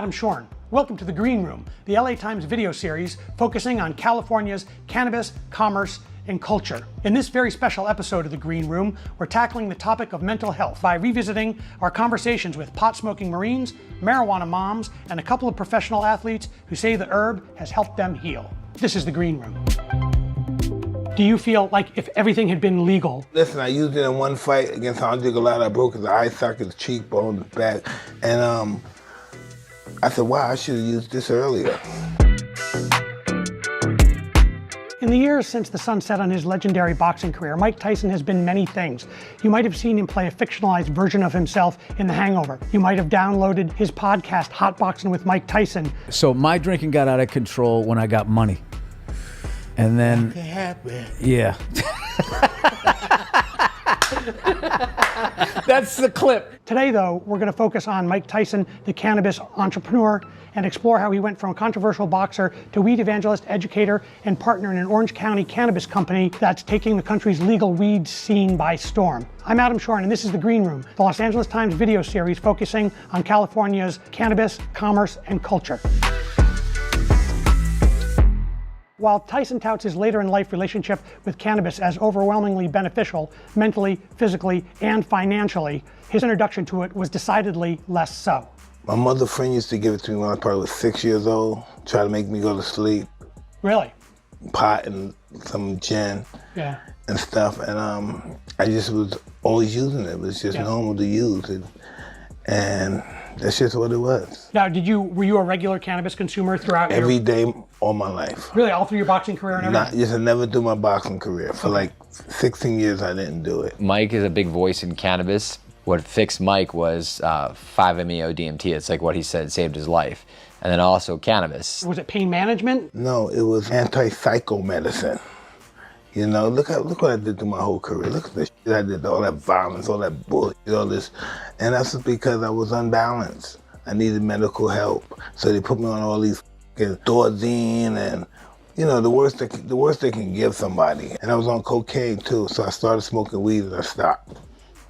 I'm Shorn. Welcome to The Green Room, the LA Times video series focusing on California's cannabis, commerce, and culture. In this very special episode of The Green Room, we're tackling the topic of mental health by revisiting our conversations with pot-smoking Marines, marijuana moms, and a couple of professional athletes who say the herb has helped them heal. This is The Green Room. Do you feel like if everything had been legal? Listen, I used it in one fight against Andre Galata. I broke his eye socket, his cheekbone, his back, and I said, wow, I should have used this earlier. In the years since the sun set on his legendary boxing career, Mike Tyson has been many things. You might have seen him play a fictionalized version of himself in The Hangover. You might have downloaded his podcast, Hot Boxing with Mike Tyson. So my drinking got out of control when I got money. And then, yeah. That's the clip. Today, though, we're going to focus on Mike Tyson, the cannabis entrepreneur, and explore how he went from a controversial boxer to weed evangelist, educator, and partner in an Orange County cannabis company that's taking the country's legal weed scene by storm. I'm Adam Shorn, and this is The Green Room, the Los Angeles Times video series focusing on California's cannabis, commerce, and culture. While Tyson touts his later-in-life relationship with cannabis as overwhelmingly beneficial, mentally, physically, and financially, his introduction to it was decidedly less so. My mother friend used to give it to me when I probably was 6 years old, try to make me go to sleep. Really? Pot and some gin and stuff, and I just was always using it. It was just normal to use it, and that's just what it was. Now, were you a regular cannabis consumer throughout every day all my life? Really, all through your boxing career and everything? I never do my boxing career. For like 16 years, I didn't do it. Mike is a big voice in cannabis. What fixed Mike was 5-MeO DMT. It's like what he said saved his life. And then also cannabis. Was it pain management? No, it was anti-psycho medicine. You know, look what I did through my whole career. Look at the shit I did, all that violence, all that bullshit, all this. And that's because I was unbalanced. I needed medical help. So they put me on all these Thorazine and, you know, the worst they can give somebody. And I was on cocaine too, so I started smoking weed and I stopped.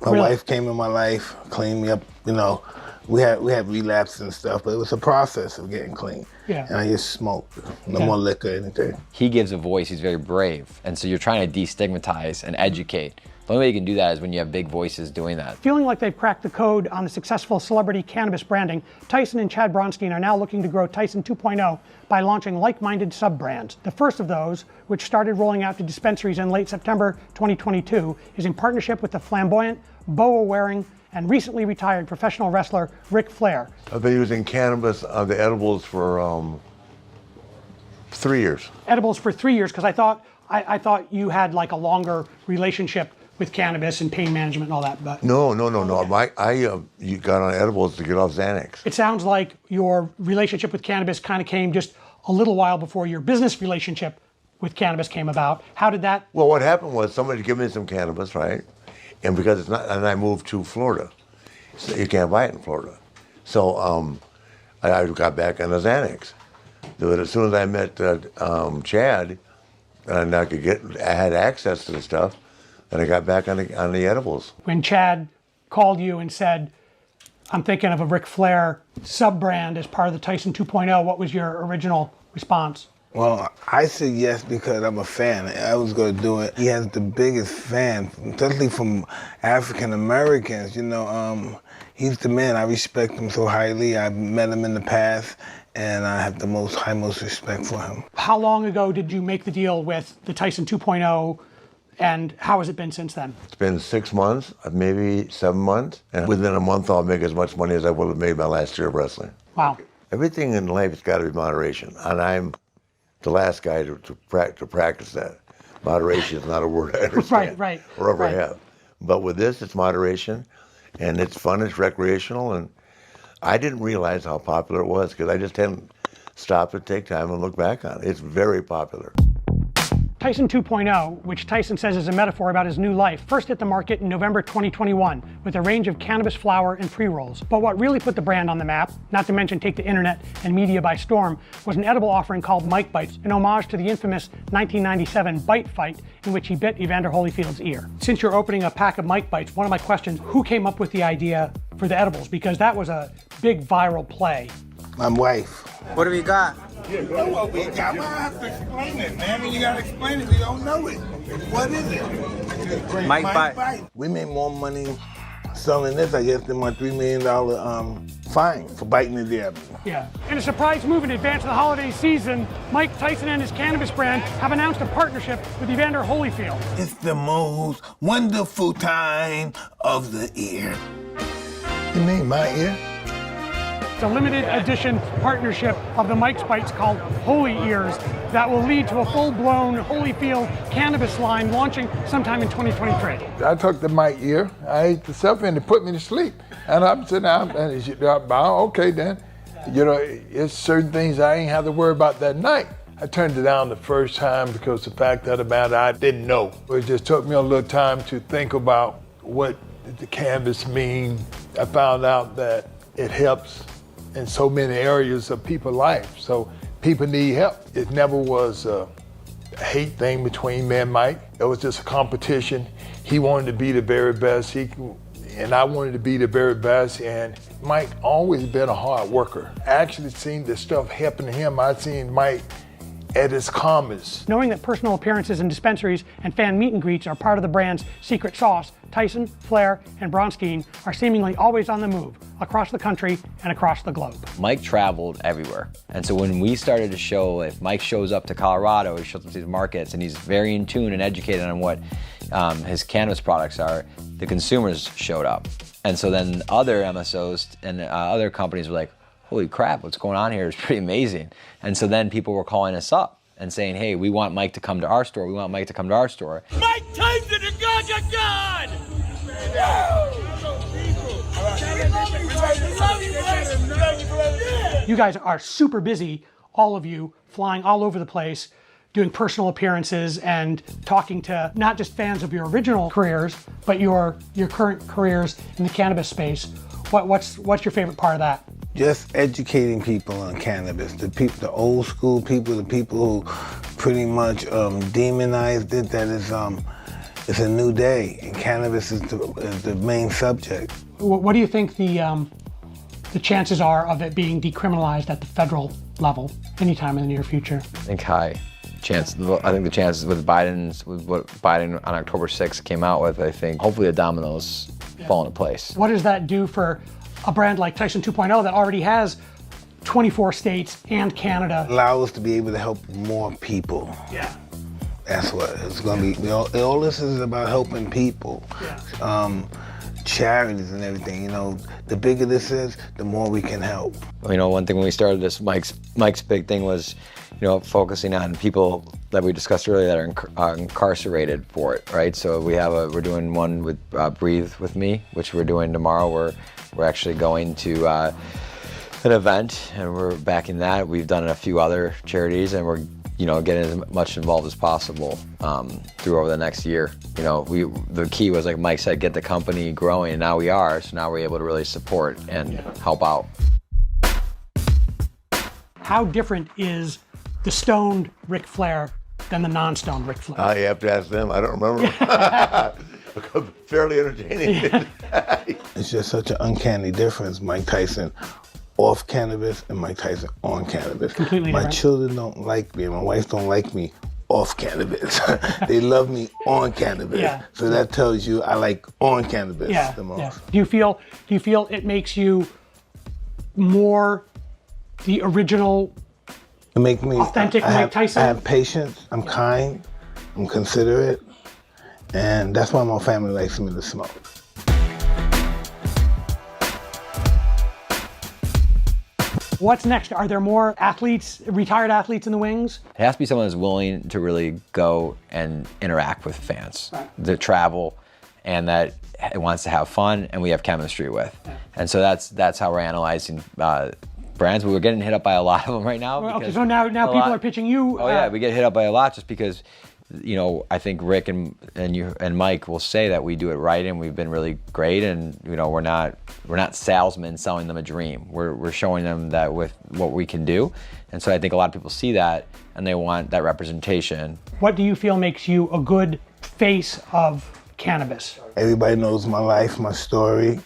My wife came in my life, cleaned me up, you know. We had relapses and stuff, but it was a process of getting clean. Yeah. And I just smoked. No more liquor, anything. He gives a voice, he's very brave. And so you're trying to destigmatize and educate. The only way you can do that is when you have big voices doing that. Feeling like they've cracked the code on the successful celebrity cannabis branding, Tyson and Chad Bronstein are now looking to grow Tyson 2.0 by launching like-minded sub-brands. The first of those, which started rolling out to dispensaries in late September 2022, is in partnership with the flamboyant, boa-wearing, and recently retired professional wrestler Ric Flair. I've been using cannabis, the edibles, for 3 years. Edibles for 3 years, because I thought you had like a longer relationship with cannabis and pain management and all that. But no. You got on edibles to get off Xanax. It sounds like your relationship with cannabis kind of came just a little while before your business relationship with cannabis came about. How did that? Well, what happened was somebody gave me some cannabis, right? And because it's not, and I moved to Florida, so you can't buy it in Florida. So I got back on the Xanax. But as soon as I met Chad, and I had access to the stuff, and I got back on the edibles. When Chad called you and said, "I'm thinking of a Ric Flair sub-brand as part of the Tyson 2.0," what was your original response? Well, I said yes because I'm a fan. I was going to do it. He has the biggest fan, especially from African Americans. You know, he's the man. I respect him so highly. I've met him in the past, and I have the most respect for him. How long ago did you make the deal with the Tyson 2.0, and how has it been since then? It's been 6 months, maybe 7 months, and within a month I'll make as much money as I would have made my last year of wrestling. Wow. Everything in life has got to be moderation, and I'm the last guy to practice that. Moderation is not a word I understand or ever have. But with this, it's moderation, and it's fun, it's recreational, and I didn't realize how popular it was because I just hadn't stopped to take time and look back on it. It's very popular. Tyson 2.0, which Tyson says is a metaphor about his new life, first hit the market in November 2021 with a range of cannabis flower and pre-rolls. But what really put the brand on the map, not to mention take the internet and media by storm, was an edible offering called Mike Bites, an homage to the infamous 1997 bite fight in which he bit Evander Holyfield's ear. Since you're opening a pack of Mike Bites, one of my questions, who came up with the idea for the edibles? Because that was a big viral play My wife. What have you got? You know what we got. Well, I have to explain it, man. When you gotta explain it, we don't know it. What is it? Mike Tyson. We made more money selling this, I guess, than my $3 million fine for biting the devil. Yeah. In a surprise move in advance of the holiday season, Mike Tyson and his cannabis brand have announced a partnership with Evander Holyfield. It's the most wonderful time of the year. You mean my ear? It's a limited edition partnership of the Mike's Bites called Holy Ears that will lead to a full-blown Holyfield cannabis line launching sometime in 2023. I took the Mike ear, I ate the stuff and it put me to sleep. And I'm sitting down and she, okay then. You know, it's certain things I ain't have to worry about that night. I turned it down the first time because the fact of the matter, I didn't know. It just took me a little time to think about what the cannabis mean. I found out that it helps in so many areas of people's life. So people need help. It never was a hate thing between me and Mike. It was just a competition. He wanted to be the very best, and I wanted to be the very best, and Mike always been a hard worker. I actually seen the stuff happen to him. I seen Mike at his calmest. Knowing that personal appearances in dispensaries and fan meet and greets are part of the brand's secret sauce, Tyson, Flair, and Bronstein are seemingly always on the move, across the country and across the globe. Mike traveled everywhere. And so when we started to show, if Mike shows up to Colorado, he shows up to these markets, and he's very in tune and educated on what his cannabis products are, the consumers showed up. And so then other MSOs and other companies were like, holy crap, what's going on here is pretty amazing. And so then people were calling us up and saying, hey, we want Mike to come to our store. We want Mike to come to our store. Mike Tyson to God! You guys are super busy, all of you, flying all over the place, doing personal appearances and talking to not just fans of your original careers, but your current careers in the cannabis space. What's your favorite part of that? Just educating people on cannabis. The old school people, the people who pretty much demonized it, that it's a new day, and cannabis is the main subject. What do you think the chances are of it being decriminalized at the federal level anytime in the near future? I think high chance. I think the chances with what Biden on October 6th came out with, I think hopefully the dominoes fall into place. What does that do for a brand like Tyson 2.0 that already has 24 states and Canada? Allow us to be able to help more people. Yeah. That's what it's going to be. All this is about helping people. Yeah. Charities and everything. You know, the bigger this is, the more we can help. You know, one thing when we started this, Mike's big thing was, you know, focusing on people that we discussed earlier that are incarcerated for it, right? So we're doing one with Breathe With Me, which we're doing tomorrow. We're actually going to an event, and we're backing that. We've done a few other charities, and we're, you know, getting as much involved as possible through over the next year. You know, the key was, like Mike said, get the company growing, and now we are. So now we're able to really support and help out. How different is the stoned Ric Flair than the non-stoned Ric Flair? You have to ask them. I don't remember. Fairly entertaining. It's just such an uncanny difference. Mike Tyson off cannabis and Mike Tyson on cannabis. Completely My different. children don't like me and my wife don't like me off cannabis. They love me on cannabis. Yeah. So that tells you I like on cannabis the most. Yeah. Do you feel it makes you more the original It makes me authentic Mike Tyson? I have patience, I'm kind, I'm considerate, and that's why my family likes me to smoke. What's next? Are there more athletes, retired athletes in the wings? It has to be someone that's willing to really go and interact with fans, to travel, and that wants to have fun, and we have chemistry with. And so that's how we're analyzing brands. We're getting hit up by a lot of them right now. Okay, so now people are pitching you. Oh yeah, we get hit up by a lot just because, you know, I think Rick and you and Mike will say that we do it right, and we've been really great, and you know, we're not salesmen selling them a dream. We're showing them that with what we can do, and so I think a lot of people see that and they want that representation. What do you feel makes you a good face of cannabis? Everybody knows my life, my story,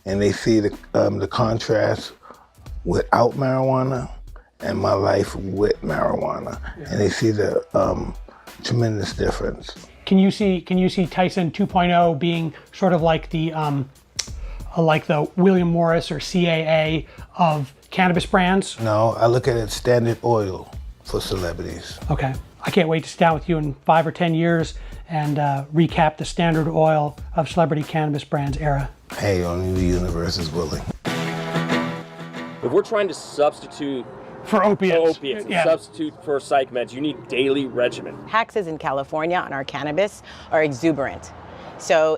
and they see the contrast without marijuana and my life with marijuana, and they see the tremendous difference. Can you see Tyson 2.0 being sort of like the William Morris or CAA of cannabis brands? No, I look at it Standard Oil for celebrities. Okay. I can't wait to sit down with you in 5 or 10 years and recap the Standard Oil of celebrity cannabis brands era. Hey, only the universe is willing. If we're trying to substitute for opiates, and substitute for psych meds, you need daily regimen. Taxes in California on our cannabis are exuberant. So